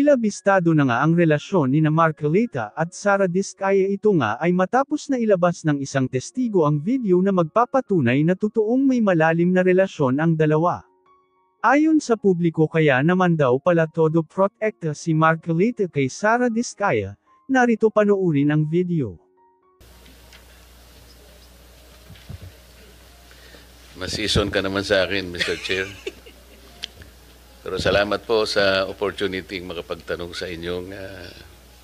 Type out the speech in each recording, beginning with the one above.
Tila bistado na nga ang relasyon ni Marcolita at Sara Diskaya. Ito nga ay matapos na ilabas ng isang testigo ang video na magpapatunay na totoong may malalim na relasyon ang dalawa. Ayon sa publiko, kaya naman daw pala todo protecta si Marcolita kay Sara Diskaya. Narito panoorin ang video. Masison ka naman sa akin, Mr. Chair. Pero salamat po sa opportunity makapagtanong sa inyong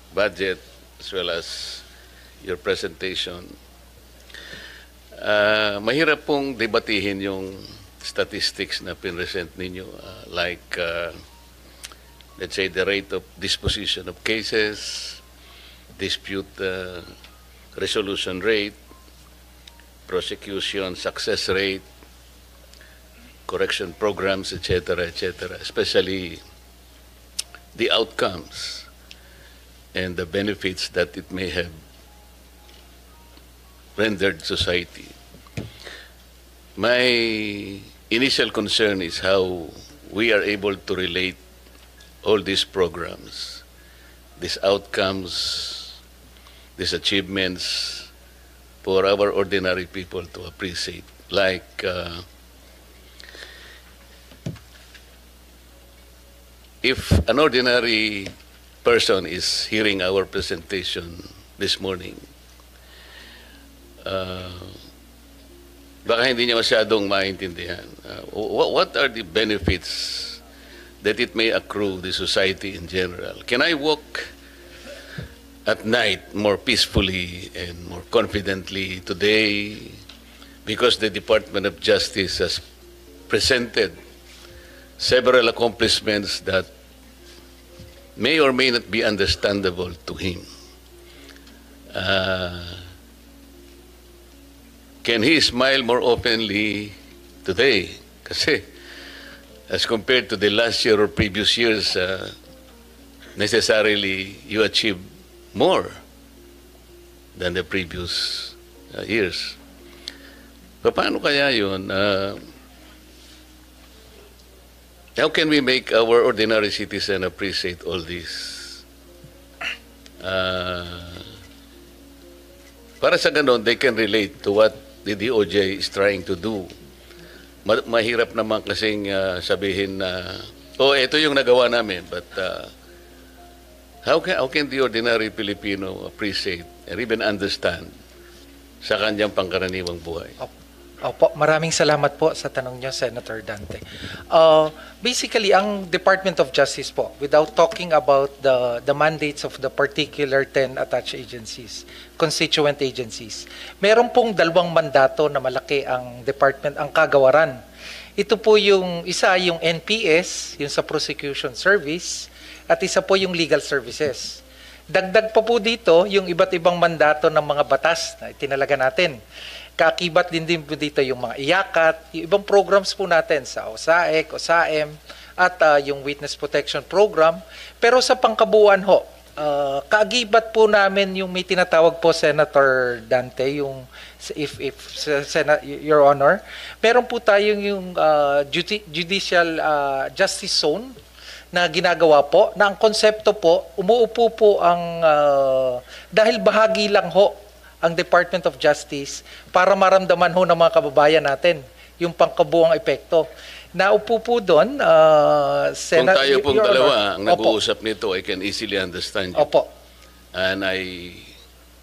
budget as well as your presentation. Mahirap pong debatihin yung statistics na pinresent ninyo, like let's say the rate of disposition of cases, dispute resolution rate, prosecution success rate, correction programs, etc., especially the outcomes and the benefits that it may have rendered society. My initial concern is how we are able to relate all these programs, these outcomes, these achievements for our ordinary people to appreciate, like if an ordinary person is hearing our presentation this morning, baka hindi niya masyadong maintindihan. What are the benefits that it may accrue the society in general? Can I walk at night more peacefully and more confidently today because the Department of Justice has presented several accomplishments that may or may not be understandable to him? Can he smile more openly today? Kasi as compared to the last year or previous years, necessarily you achieve more than the previous years. Paano kaya yun? How can we make our ordinary citizen appreciate all this? Para sa ganon, they can relate to what the DOJ is trying to do. Mahirap naman kasing sabihin na, ito yung nagawa namin, but how can the ordinary Filipino appreciate or even understand sa kanyang pangkaraniwang buhay? Opo, maraming salamat po sa tanong niyo, Senator Dante. Basically, ang Department of Justice po, without talking about the mandates of the particular 10 attached agencies, constituent agencies, meron pong dalawang mandato na malaki ang department, ang kagawaran. Ito po yung isa, yung NPS, yung sa prosecution service, at isa po yung legal services. Dagdag pa po dito yung iba't ibang mandato ng mga batas na itinalaga natin. Kaakibat din po dito yung mga iyakat, yung ibang programs po natin sa OSAEC, OSAM, at yung Witness Protection Program. Pero sa pangkabuuan ho, kaagibat po namin yung may tinatawag po, Senator Dante, yung Your Honor, meron po tayong yung Judicial Justice Zone na ginagawa po, na ang konsepto po, umuupo po ang, dahil bahagi lang ho ang Department of Justice para maramdaman ho ng mga kababayan natin yung pangkabuang epekto. Naupo po doon, Kung tayo pong dalawa ang nag-uusap nito, I can easily understand you. Opo. And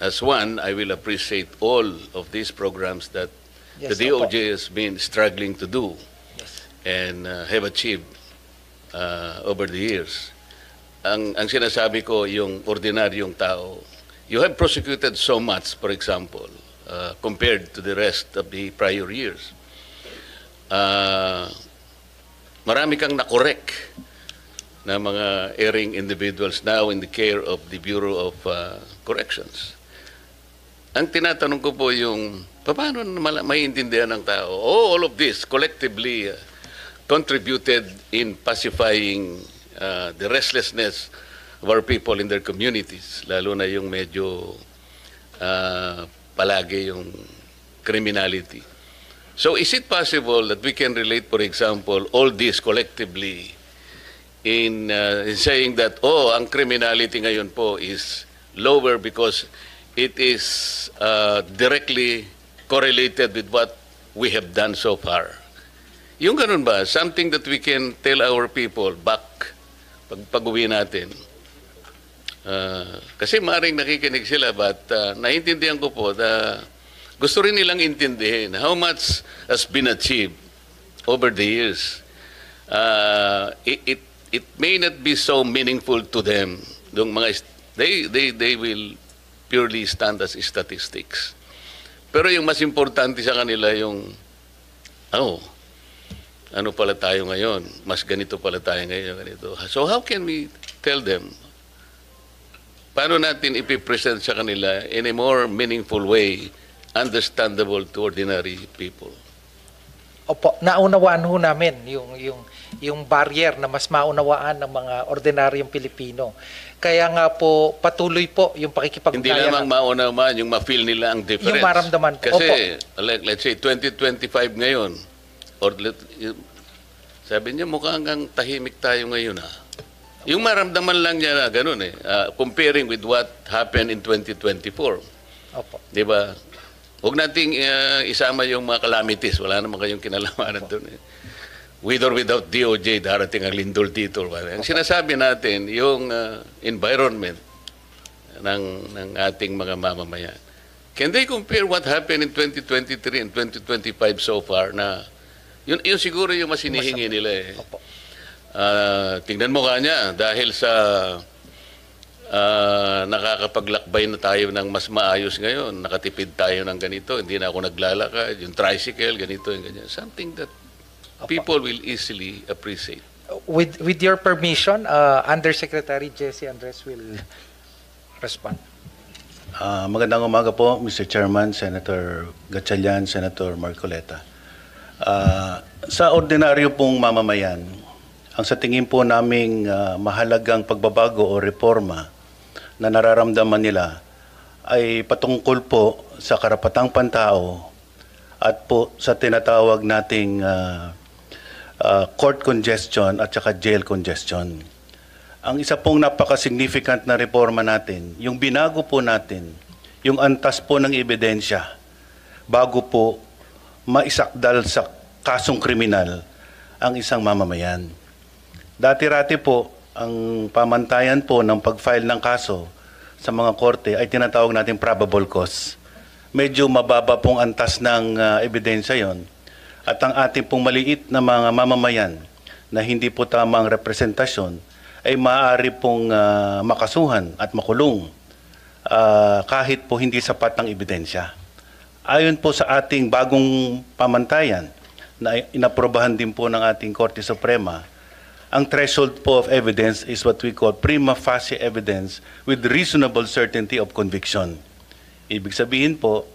as one, I will appreciate all of these programs that the DOJ has been struggling to do and have achieved over the years. Ang sinasabi ko, yung ordinaryong tao, you have prosecuted so much, for example, compared to the rest of the prior years. Marami kang nakorek na mga erring individuals now in the care of the Bureau of Corrections. Ang tinatanong ko po yung, paano maiintindihan ng tao? All of this collectively contributed in pacifying the restlessness of our people in their communities, lalo na yung medyo palagi yung criminality. So is it possible that we can relate, for example, all this collectively in saying that, ang criminality ngayon po is lower because it is directly correlated with what we have done so far. Yung ganun ba, something that we can tell our people back pag-uwi natin. Kasi maaaring nakikinig sila, but naiintindihan ko po na gusto rin nilang intindihin how much has been achieved over the years. It may not be so meaningful to them. Yung mga, they will purely stand as statistics. Pero yung mas importante sa kanila yung, ano pala tayo ngayon? Mas ganito pala tayo ngayon, ganito. So how can we tell them? Paano natin ipipresent sa kanila in a more meaningful way, understandable to ordinary people? Opo, naunawaan ho namin yung barrier na mas maunawaan ng mga ordinaryong Pilipino. Kaya nga po, patuloy po yung pakikipagkaya. Hindi lamang maunawaan, yung ma-feel nila ang difference. Yung maramdaman po. Kasi, let's say, 2025 ngayon, or sabi niya, mukhang ang tahimik tayo ngayon, Yung maramdaman lang niya na ganun comparing with what happened in 2024. Opo. Di ba? Huwag nating isama yung mga calamities. Wala naman kayong kinalamanan doon. With or without DOJ, darating ang lindol dito. Ang sinasabi natin, yung environment ng ating mga mamamayan. Can they compare what happened in 2023 and 2025 so far na yun siguro yung mas hinihingi nila Opo. Tingnan mo kanya, dahil sa nakakapaglakbay na tayo ng mas maayos ngayon, nakatipid tayo ng ganito, hindi na ako naglalakad, yung tricycle, ganito, yung ganyan. Something that people will easily appreciate. With your permission, Undersecretary Jesse Andres will respond. Magandang umaga po, Mr. Chairman, Senator Gatchalian, Senator Marcoleta. Sa ordinaryo pong mamamayan, ang sa tingin po naming mahalagang pagbabago o reforma na nararamdaman nila ay patungkol po sa karapatang pantao at po sa tinatawag nating court congestion at saka jail congestion. Ang isa pong napaka-significant na reforma natin, yung binago po natin, yung antas po ng ebidensya bago po maisakdal sa kasong kriminal ang isang mamamayan. Dati-rati po, ang pamantayan po ng pag-file ng kaso sa mga korte ay tinatawag natin probable cause. Medyo mababa pong antas ng ebidensya yon. At ang ating pong maliit na mga mamamayan na hindi po tamang representasyon ay maaari pong makasuhan at makulong kahit po hindi sapat ng ebidensya. Ayon po sa ating bagong pamantayan na inaprobahan din po ng ating Korte Suprema, ang threshold po of evidence is what we call prima facie evidence with reasonable certainty of conviction. Ibig sabihin po,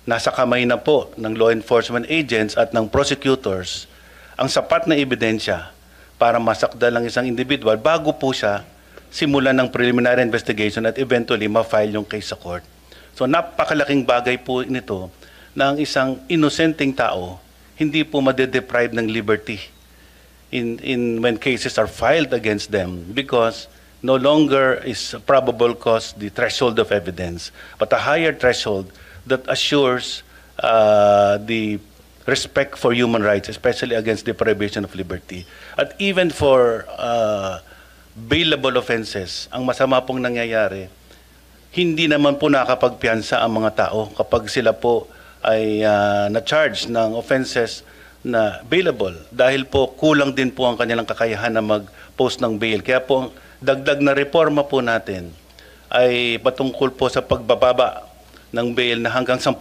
nasa kamay na po ng law enforcement agents at ng prosecutors ang sapat na ebidensya para masakdal ng isang individual bago po siya simulan ng preliminary investigation at eventually ma-file yung case sa court. So napakalaking bagay po nito na ang isang inosenteng tao hindi po madedeprive ng liberty when cases are filed against them because no longer is probable cause the threshold of evidence but a higher threshold that assures the respect for human rights, especially against deprivation of liberty. At even for bailable offenses, ang masama pong nangyayari, hindi naman po nakakapagpiyansa ang mga tao kapag sila po ay na-charge ng offenses na bailable dahil po kulang din po ang kanilang kakayahan na mag-post ng bail. Kaya po ang dagdag na reforma po natin ay patungkol po sa pagbababa ng bail na hanggang 10,000.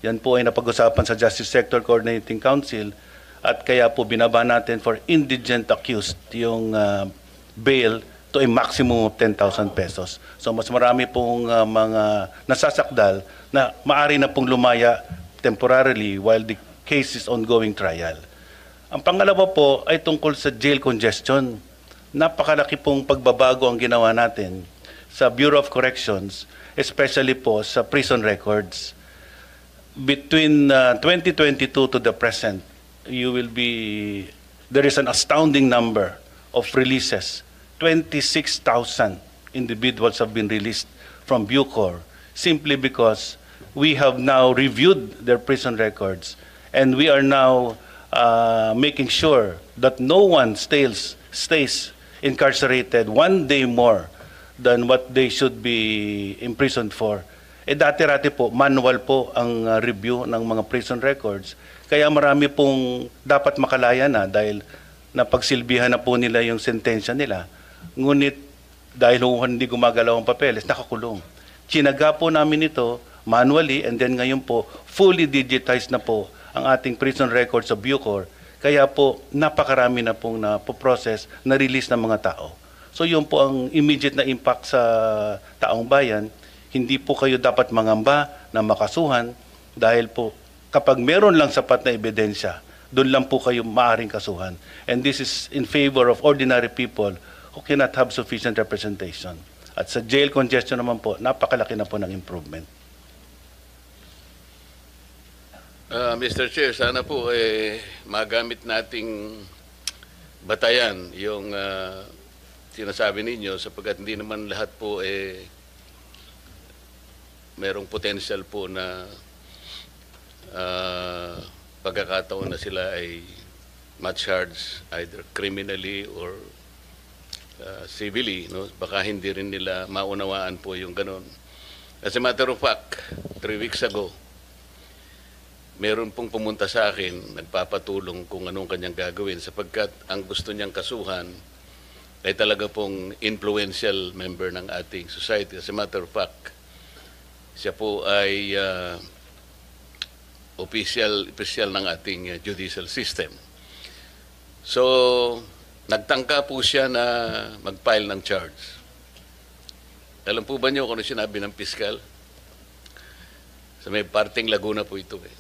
Yan po ay napag-usapan sa Justice Sector Coordinating Council at kaya po binaba natin for indigent accused yung bail to a maximum of 10,000 pesos. So mas marami pong mga nasasakdal na maari na pong lumaya temporarily while the case is ongoing trial. Ang pangalawa po ay tungkol sa jail congestion. Napakalaki pong pagbabago ang ginawa natin sa Bureau of Corrections, especially po sa prison records. Between 2022 to the present, there is an astounding number of releases. 26,000 individuals have been released from Bucor simply because we have now reviewed their prison records, and we are now making sure that no one stays incarcerated one day more than what they should be imprisoned for. Dati-rati po, manual po ang review ng mga prison records. Kaya marami pong dapat makalaya na dahil napagsilbihan na po nila yung sentensya nila. Ngunit dahil hindi gumagalaw ang papeles, nakakulong. Chinaga po namin ito manually, and then ngayon po, fully digitized na po ang ating prison records sa Bucor. Kaya po, napakarami na pong na-process, na-release ng mga tao. So yun po ang immediate na impact sa taong bayan. Hindi po kayo dapat mangamba na makasuhan dahil po kapag meron lang sapat na ebidensya, doon lang po kayo maaring kasuhan. And this is in favor of ordinary people who cannot have sufficient representation. At sa jail congestion naman po, napakalaki na po ng improvement. Mr. Chair, sana po magamit nating batayan yung sinasabi ninyo sapagkat hindi naman lahat po merong potential po na pagkakataon na sila ay ma-charge either criminally or civilly, no? Baka hindi rin nila maunawaan po yung ganun. As a matter of fact, 3 weeks ago, meron pong pumunta sa akin, nagpapatulong kung anong kanyang gagawin sapagkat ang gusto niyang kasuhan ay talaga pong influential member ng ating society. As a matter of fact, siya po ay official ng ating judicial system. So, nagtangka po siya na mag-file ng charge. Alam po ba niyo kung ano sinabi ng piskal? Sa may parting Laguna po ito eh.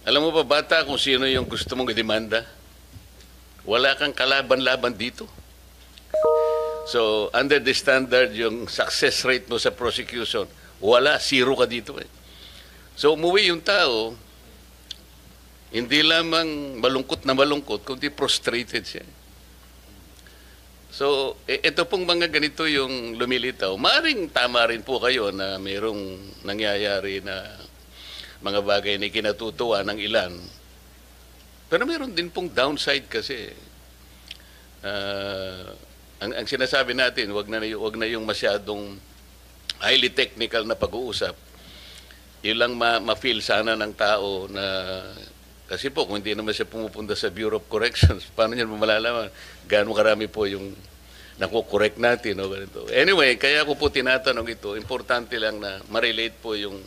Alam mo ba, bata, kung sino yung gusto mong idemanda? Wala kang kalaban-laban dito. So, under the standard, yung success rate mo sa prosecution, wala, 0 ka dito eh. So, umuwi yung tao, hindi lamang malungkot na malungkot, kundi prostrated siya. So, ito pong mga ganito yung lumilitaw. Maaring tama rin po kayo na mayroong nangyayari na mga bagay na kinatutuwa ng ilan. Pero mayroon din pong downside kasi. Ang sinasabi natin, wag na yung masyadong highly technical na pag-uusap. Yun lang ma-feel sana ng tao na kasi po kung hindi naman siya pumupunta sa Bureau of Corrections, paano niya malalaman gaano karami po yung nakukorek natin o ganito. Anyway, kaya ko po tinatanong ito, importante lang na ma-relate po yung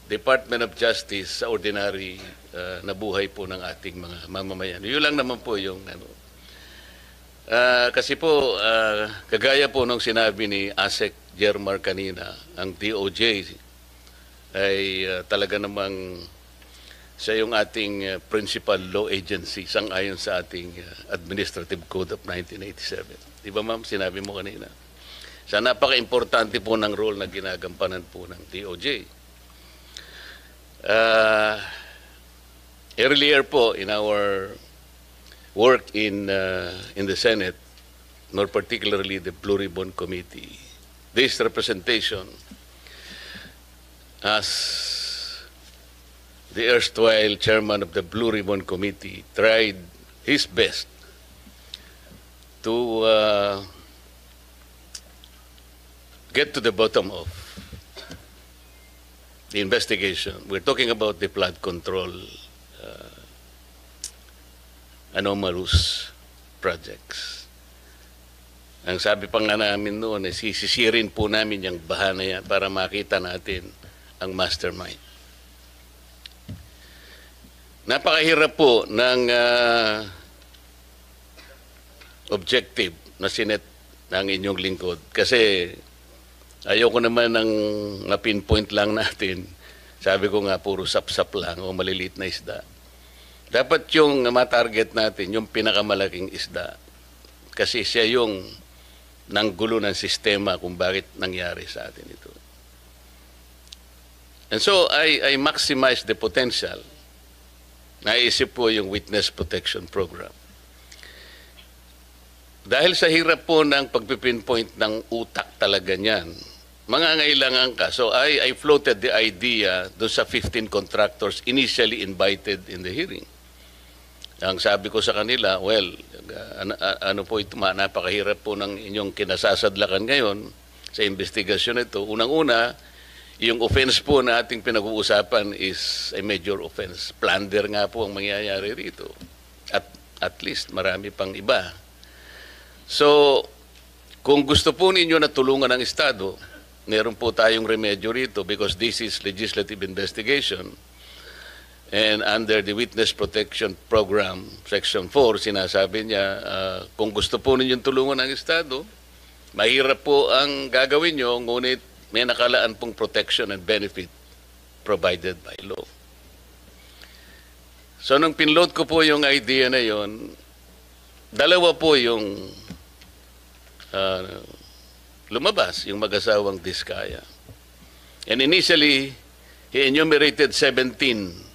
Department of Justice sa ordinary na buhay po ng ating mga mamamayan. Yun lang naman po yung ano. Kasi po, kagaya po nung sinabi ni ASEC Jermar kanina, ang DOJ ay talaga namang siya yung ating principal law agency sang-ayon sa ating Administrative Code of 1987. Di ba ma'am, sinabi mo kanina? Sa napaka-importante po ng role na ginagampanan po ng DOJ. Earlier po in our work in the Senate, more particularly the Blue Ribbon Committee, this representation as the erstwhile chairman of the Blue Ribbon Committee tried his best to get to the bottom of the investigation. We're talking about the flood control anomalous projects. Ang sabi pa nga namin noon, sisisirin po namin yung baha na yan para makita natin ang mastermind. Napakahirap po ng objective na sinet ng inyong lingkod kasi ayoko naman ng na-pinpoint lang natin. Sabi ko nga, puro sap-sap lang o maliliit na isda. Dapat yung ma-target natin, yung pinakamalaking isda. Kasi siya yung nanggulo ng sistema kung bakit nangyari sa atin ito. And so, I maximize the potential. Naisip po yung Witness Protection Program. dahil sa hirap po ng pagpipinpoint ng utak talaga niyan, mangangailangan ka. So I floated the idea doon sa 15 contractors initially invited in the hearing. Ang sabi ko sa kanila, well, ano po ito, napakahirap po ng inyong kinasasadlakan ngayon sa investigasyon ito. Unang-una, yung offense po na ating pinag-uusapan is a major offense. Plunder nga po ang mangyayari rito. At least marami pang iba. So, kung gusto po ninyo na tulungan ng Estado, meron po tayong remedyo rito because this is legislative investigation. And under the Witness Protection Program, Section 4, sinasabi niya, kung gusto po ninyong tulungan ng Estado, mahirap po ang gagawin nyo, ngunit may nakalaan pong protection and benefit provided by law. So, nung pinload ko po yung idea na yon, dalawa po yung lumabas, yung mag-asawang Diskaya. And initially, he enumerated 17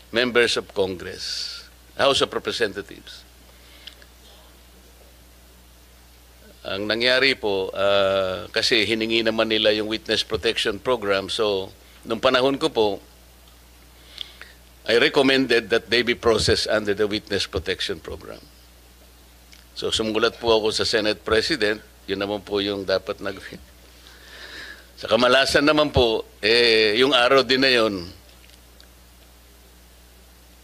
members of Congress, House of Representatives. Ang nangyari po, kasi hiningi naman nila yung Witness Protection Program, so nung panahon ko po, I recommended that they be processed under the Witness Protection Program. So sumulat po ako sa Senate President, yun naman po yung dapat Sa kamalasan naman po, yung araw din na yun,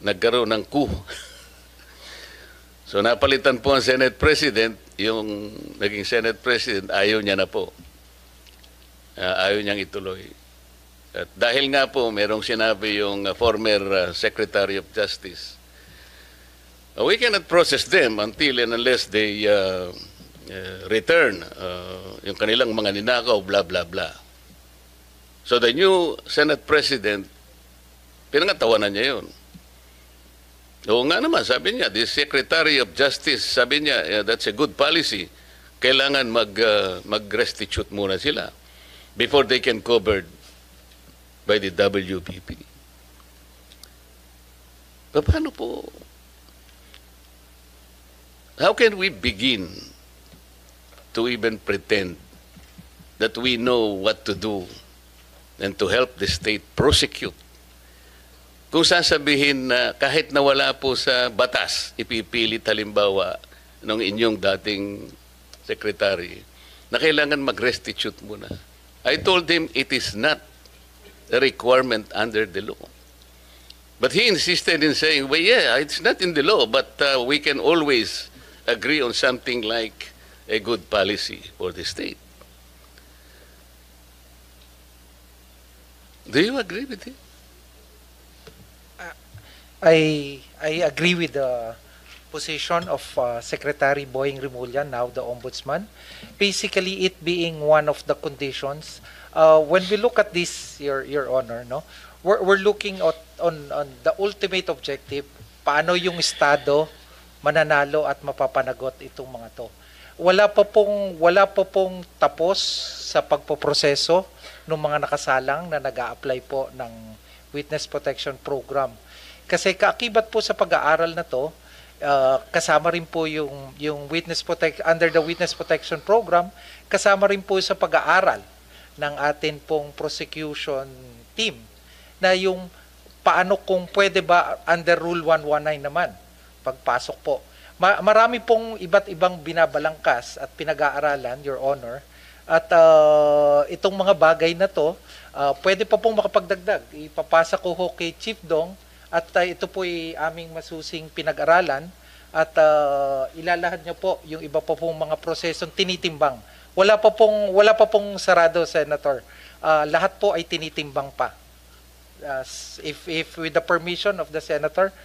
nagkaroon ng coup. So napalitan po ang Senate President, yung naging Senate President, ayaw niya na po. Ayaw niyang ituloy. At dahil nga po, merong sinabi yung former Secretary of Justice, we cannot process them until and unless they return yung kanilang mga ninakaw, blah, blah, blah. So the new Senate President, pinangatawanan niya yun. Oo nga naman, sabi niya, the Secretary of Justice, sabi niya, that's a good policy. Kailangan mag-restitute muna sila before they can covered by the WPP. Paano po? How can we begin to even pretend that we know what to do and to help the state prosecute? Kung sasabihin na kahit nawala po sa batas, ipipilit halimbawa ng inyong dating secretary na kailangan mag-restitute muna. I told him it is not a requirement under the law. But he insisted in saying, well, yeah, it's not in the law, but we can always agree on something like a good policy for the state. Do you agree with him? I agree with the position of Secretary Boying Rimulya, now the Ombudsman. Basically, it being one of the conditions. When we look at this, Your Honor, no, we're looking at on the ultimate objective. Paano yung Estado mananalo at mapapanagot itong mga to? Wala pa pong tapos sa pagpoproseso ng mga nakasalang na nag-a-apply po ng Witness Protection Program. Kasi kaakibat po sa pag-aaral na to, kasama rin po yung under the Witness Protection Program, kasama rin po sa pag-aaral ng atin pong prosecution team na yung paano kung pwede ba under Rule 119 naman pagpasok po. Marami pong iba't ibang binabalangkas at pinag-aaralan, Your Honor, at itong mga bagay na to, pwede pa pong makapagdagdag. Ipapasa ko ho kay Chief Dong at ito po ay aming masusing pinag-aralan at ilalahad niyo po yung iba pa pong mga prosesong tinitimbang. Wala pa pong sarado, Senator. Lahat po ay tinitimbang pa. If with the permission of the Senator,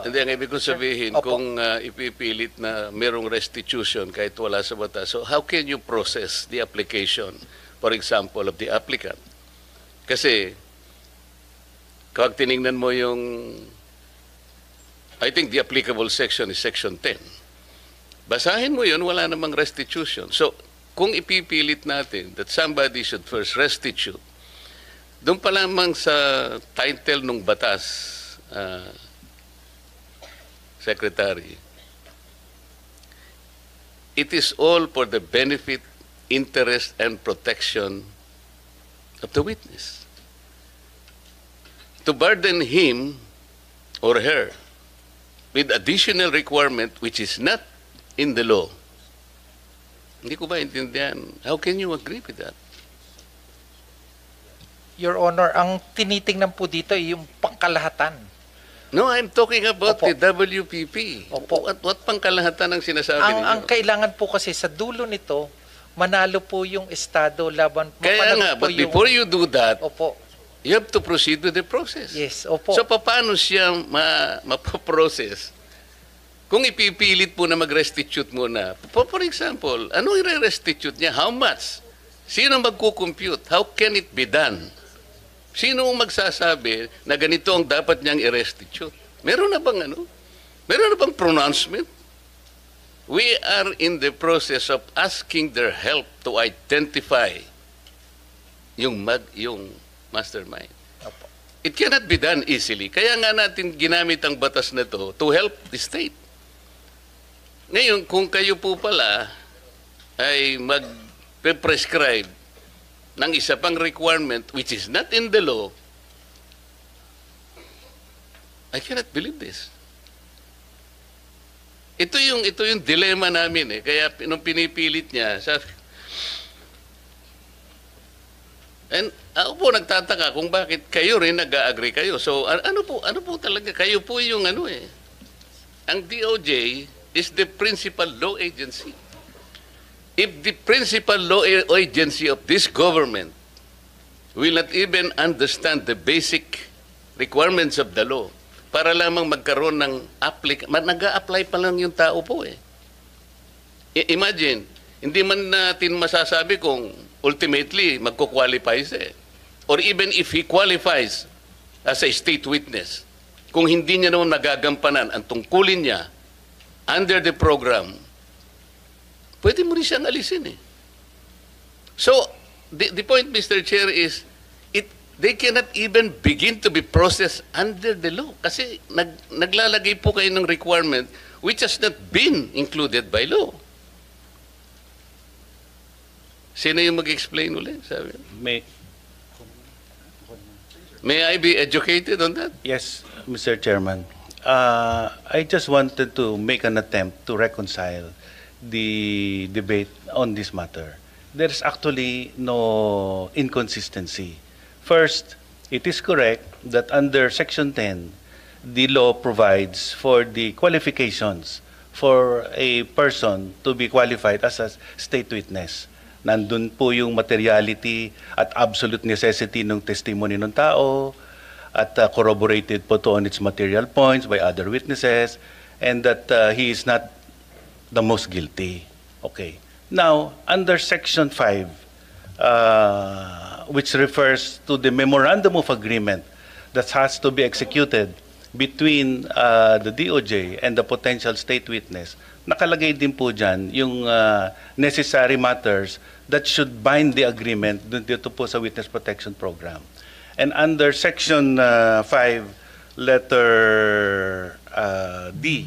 hindi, ang ibig kong sabihin, kung ipipilit na merong restitution kahit wala sa batas, so how can you process the application, for example, of the applicant? Kasi, kapag tinignan mo yung, I think the applicable section is Section 10. Basahin mo yun, wala namang restitution. So, kung ipipilit natin that somebody should first restitute, doon pa lamang sa title ng batas, Secretary, it is all for the benefit, interest, and protection of the witness. To burden him or her with additional requirement which is not in the law, hindi ko ba intindihan? How can you agree with that? Your Honor, ang tinitingnan po dito ay yung pangkalahatan. No, I'm talking about Opo. the WPP. Opo. What pangkalahatan ang sinasabi ninyo? Ang kailangan po kasi sa dulo nito, manalo po yung Estado laban Kaya mapanagot nga, po but before you do that, Opo. you have to proceed with the process. Yes, opo. So, paano siya mapaprocess? Kung ipipilit po na mag-restitute muna, for example, ano i-restitute niya? How much? Sino magkukompute? How can it be done? Sino ang magsasabi na ganito ang dapat niyang i-restitute? Meron na bang ano? Meron na bang pronouncement? We are in the process of asking their help to identify yung mastermind. Opo. It cannot be done easily. Kaya nga natin ginamit ang batas na to help the state. Ngayon, kung kayo po pala ay mag-prescribe ng isa pang requirement which is not in the law, I cannot believe this. Ito yung dilemma namin eh. Kaya nung pinipilit niya, and ako po nagtataka kung bakit kayo rin nag-agree kayo. So ano po talaga, kayo po yung ano eh. Ang DOJ is the principal law agency. If the principal law agency of this government will not even understand the basic requirements of the law, para lamang magkaroon ng nag-a-apply pa lang yung tao po eh. Imagine, hindi man natin masasabi kung ultimately magko-qualify siya eh. Or even if he qualifies as a state witness, kung hindi niya naman nagagampanan ang tungkulin niya under the program, pwede mo rin siyang alisin eh. So, the point, Mr. Chair, is they cannot even begin to be processed under the law kasi naglalagay po kayo ng requirement which has not been included by law. Sino yung mag-explain ulit? Sabi? May I be educated on that? Yes, Mr. Chairman. I just wanted to make an attempt to reconcile the debate on this matter. There's actually no inconsistency. First, it is correct that under Section 10, the law provides for the qualifications for a person to be qualified as a state witness. Nandun po yung materiality at absolute necessity ng testimony ng tao, at corroborated po to on its material points by other witnesses, and that he is not the most guilty. Okay. Now, under Section 5, which refers to the memorandum of agreement that has to be executed between the DOJ and the potential state witness, nakalagay din po dyan yung necessary matters that should bind the agreement dito po sa Witness Protection Program. And under Section 5, letter D,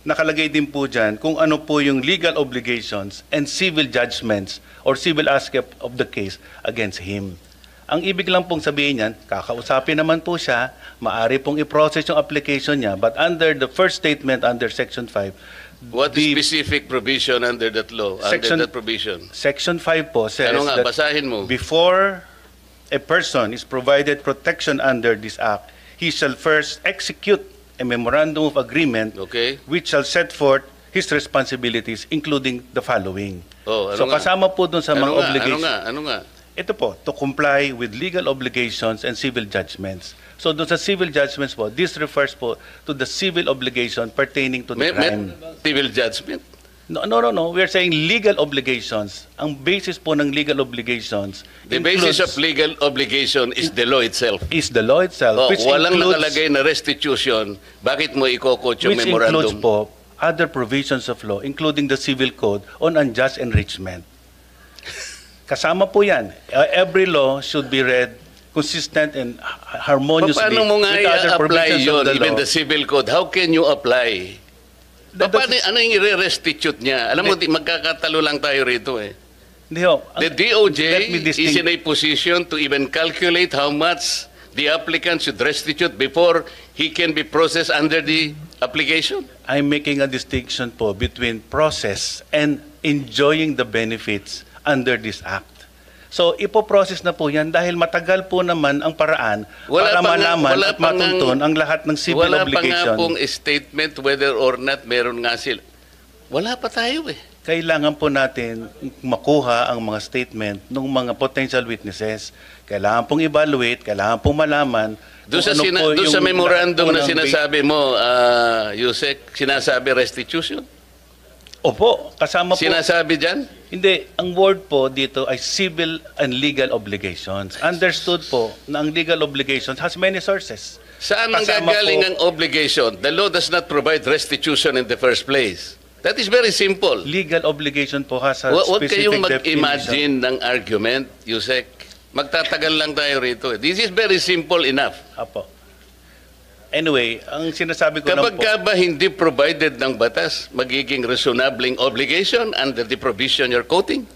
nakalagay din po dyan kung ano po yung legal obligations and civil judgments or civil aspect of the case against him. Ang ibig lang pong sabihin niyan, kakausapin naman po siya, maaari pong i-process yung application niya, but under the first statement under Section 5, What is specific provision under that law, Section- under that provision? Section 5 po says Ano nga, that basahin mo. before a person is provided protection under this act, he shall first execute a memorandum of agreement Okay? which shall set forth his responsibilities, including the following. Oh, ano So nga? kasama po dun sa mga obligations. Ano nga? Ito po, to comply with legal obligations and civil judgments. So doon sa civil judgments po, this refers po to the civil obligation pertaining to the May crime. civil judgment. No. We are saying legal obligations. Ang basis po ng legal obligations The basis of legal obligation is the law itself. is the law itself, Oh, which walang includes, nakalagay na restitution, bakit mo ikokot yung which includes memorandum? po other provisions of law, including the Civil Code on unjust enrichment. Kasama po yan. Every law should be read consistent and harmoniously Paano mo nga with other i-apply provisions yun, of the even law. the civil code? How can you apply Paano, ano yung i-restitute niya? Alam mo, magkakatalo lang tayo rito eh. Hindi ho. The DOJ Let me is in a position to even calculate how much the applicant should restitute before he can be processed under the application. I'm making a distinction po between process and enjoying the benefits under this act. So, ipoprocess na po yan dahil matagal po naman ang paraan para malaman at matuntun ang lahat ng civil obligation. Wala pa nga pong statement whether or not meron nga sila. Wala pa tayo eh. Kailangan po natin makuha ang mga statement ng mga potential witnesses. Kailangan pong evaluate, kailangan pong malaman. Doon sa, po doon sa yung memorandum na unang sinasabi mo, Yusek, sinasabi restitution? Opo, kasama po. Sinasabi dyan? Hindi, ang word po dito ay civil and legal obligations. Understood po na ang legal obligations has many sources. Saan ang Kasama gagaling po- ang obligation? The law does not provide restitution in the first place. That is very simple. Legal obligation po has a Huwag specific kayong definition. mag-imagine ng argument, Yusek. Magtatagal lang tayo rito. This is very simple enough. Apo. Anyway, ang sinasabi ko lang Kapag po, ka ba hindi provided ng batas, magiging reasonabling obligation under the provision you're quoting?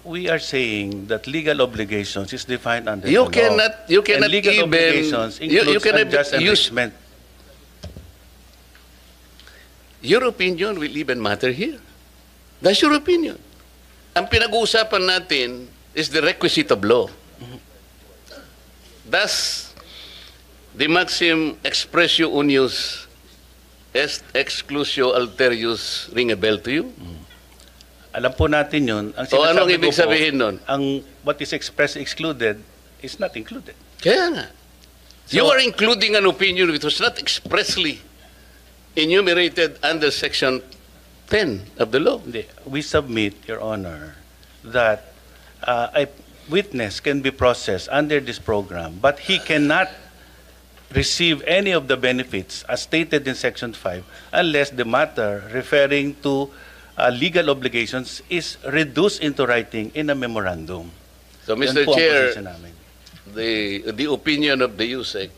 we are saying that legal obligations is defined under You the law. you cannot and legal even, obligations you includes cannot unjust use, enrichment. your opinion will even matter here. That's your opinion. Ang pinag-uusapan natin is the requisite of law. Thus, the maxim expressio unius est exclusio alterius ring a bell to you? Alam po natin yun. Ang O anong sinasabi ibig ko po, sabihin nun? ang what is expressed excluded is not included. Kaya nga. So- You are including an opinion which was not expressly enumerated under Section 10 of the law. Hindi. We submit, Your Honor, that a witness can be processed under this program, but he cannot receive any of the benefits as stated in Section 5 unless the matter referring to legal obligations is reduced into writing in a memorandum. So, Yan Mr. po ang Chair, position namin. the opinion of the USEC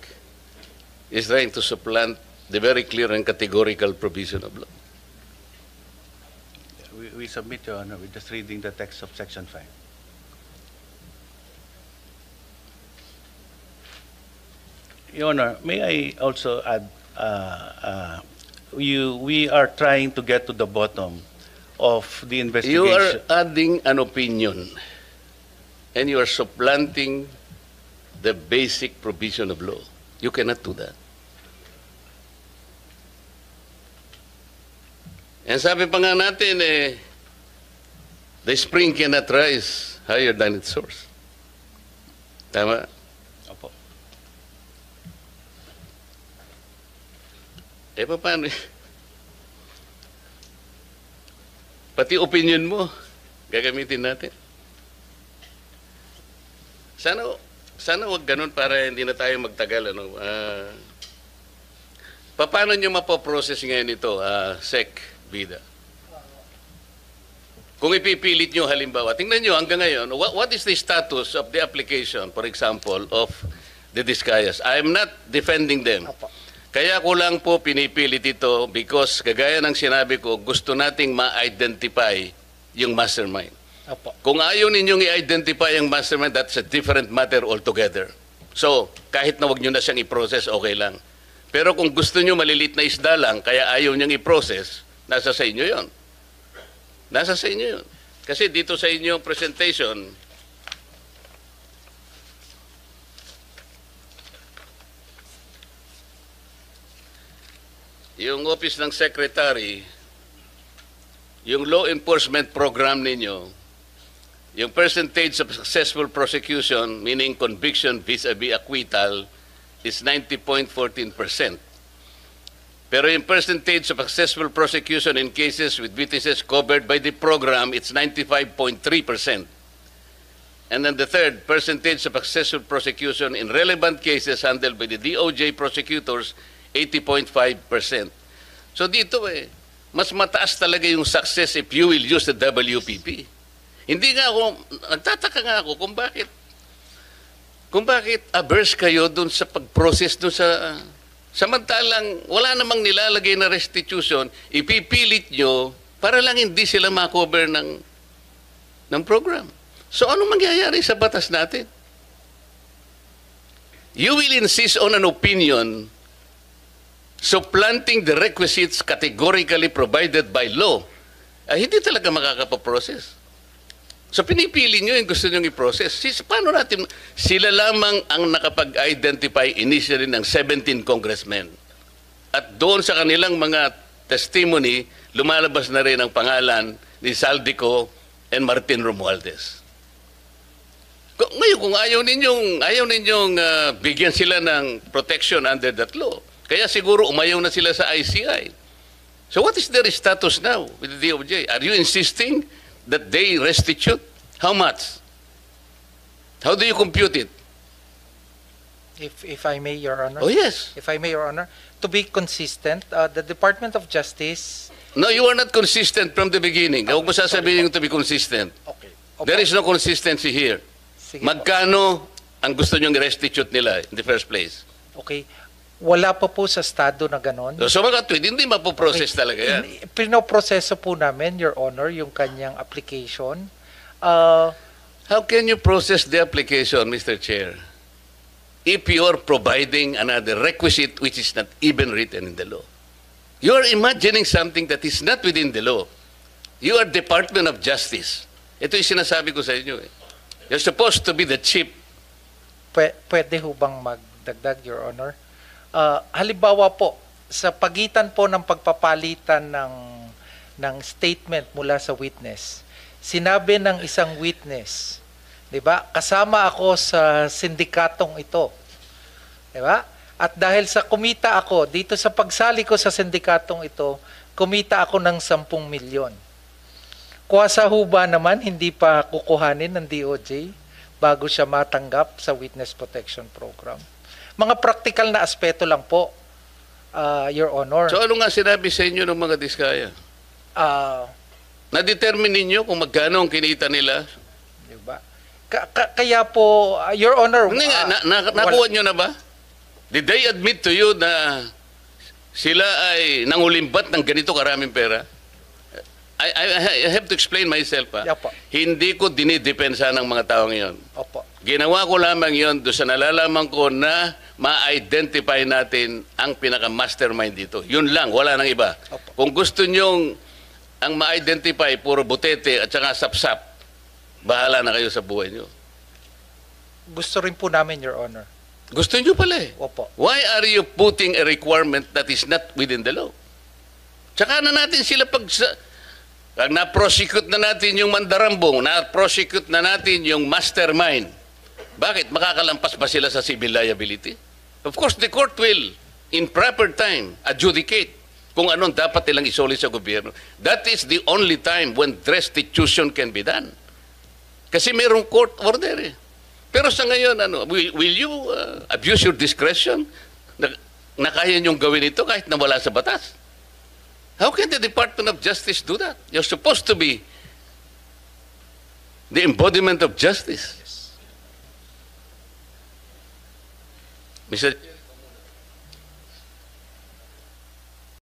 is trying to supplant the very clear and categorical provision of law. We submit, Your Honor, we're just reading the text of Section 5. Your Honor, may I also add, we are trying to get to the bottom of the investigation. You are adding an opinion and you are supplanting the basic provision of law. You cannot do that. And sabi pa nga natin, the spring cannot rise higher than its source. Tama? Opo. Paano? Pati opinion mo, gagamitin natin. Sana wag ganun para hindi na tayo magtagal. Paano nyo mapoprocess ngayon ito, SEC, Bida? Kung ipipilit nyo halimbawa, tingnan nyo hanggang ngayon, what is the status of the application, for example, of the Discayas? I am not defending them. Kaya ko lang po pinipilit ito because kagaya ng sinabi ko, gusto nating ma-identify yung mastermind. Apo. Kung ayaw ninyong i-identify yung mastermind, that's a different matter altogether. So, kahit na wag nyo na siyang i-process, okay lang. Pero kung gusto nyo malilit na isda lang, kaya ayaw niyang i-process, nasa sa inyo yon. Nasa sa inyo yun. Kasi dito sa inyong presentation, yung Office ng Secretary, yung law enforcement program ninyo, yung percentage of successful prosecution, meaning conviction vis-a-vis acquittal, is 90.14%. Pero yung percentage of successful prosecution in cases with witnesses covered by the program, it's 95.3%. And then the third, percentage of successful prosecution in relevant cases handled by the DOJ prosecutors, 80.5%. So dito mas mataas talaga yung success if you will use the WPP. Hindi nga ako, nagtataka nga ako kung bakit averse kayo dun sa pag-process dun sa Samantalang wala namang nilalagay na restitution, ipipilit nyo para lang hindi sila makover ng program. So ano mangyayari sa batas natin? You will insist on an opinion supplanting the requisites categorically provided by law. Ay, hindi talaga makakapaprocess. So pinipili nyo yung gusto nyo i-process. Paano natin, sila lamang ang nakapag-identify initially ng 17 congressmen. At doon sa kanilang mga testimony, lumalabas na rin ang pangalan ni Saldico and Martin Romualdez. Ngayon, kung ayaw ninyong bigyan sila ng protection under that law, kaya siguro umayaw na sila sa ICI. So what is their status now with the DOJ? Are you insisting that they restitute? How much? How do you compute it? If I may, Your Honor. Oh, yes. If I may, Your Honor, to be consistent, the Department of Justice. No, you are not consistent from the beginning. Huwag mo sasabihin yung to be consistent. Okay. There is no consistency here. Sige po. Magkano ang gusto nyong restitute nila in the first place? Okay. Wala pa po sa estado na ganon. So mga tweet, hindi mapoprocess talaga yan. Pinoproseso po namin, Your Honor, yung kanyang application. How can you process the application, Mr. Chair, if you are providing another requisite which is not even written in the law? You are imagining something that is not within the law. You are Department of Justice. Ito yung sinasabi ko sa inyo. You're supposed to be the chief. Pwede ho bang magdagdag, Your Honor? Halimbawa po, sa pagitan po ng pagpapalitan ng statement mula sa witness, sinabi ng isang witness, 'di ba? Kasama ako sa sindikatong ito. 'Di ba? At dahil sa kumita ako dito sa pagsali ko sa sindikatong ito, kumita ako ng 10 milyon. Kuwasa ho ba naman hindi pa kukuhanin ng DOJ bago siya matanggap sa Witness Protection Program? Mga practical na aspeto lang po, Your Honor. So ano nga sinabi sa inyo ng mga diskaya? Na-determine ninyo kung magkano ang kinita nila? Diba? Kaya po, Your Honor... Hindi nga, nakuha nyo na ba? Did they admit to you na sila ay nangulimbat ng ganito karaming pera? I have to explain myself. Opo. Hindi ko dinidepensa ng mga taong iyon. Opo. Ginawa ko lamang yon doon sa nalalaman ko na ma-identify natin ang pinaka-mastermind dito. Yun lang, wala nang iba. Opo. Kung gusto nyong ang ma-identify, puro butete at saka sapsap, bahala na kayo sa buhay nyo. Gusto rin po namin, Your Honor. Gusto nyo pala eh. Opo. Why are you putting a requirement that is not within the law? Tsaka na natin sila pag na-prosecute na natin yung mandarambong, na-prosecute na natin yung mastermind. Bakit? Makakalampas ba sila sa civil liability? Of course, the court will, in proper time, adjudicate kung anong dapat nilang isoli sa gobyerno. That is the only time when restitution can be done. Kasi mayroong court order eh. Pero sa ngayon, will you abuse your discretion na kaya niyong gawin ito kahit na wala sa batas? How can the Department of Justice do that? You're supposed to be the embodiment of justice. Mr.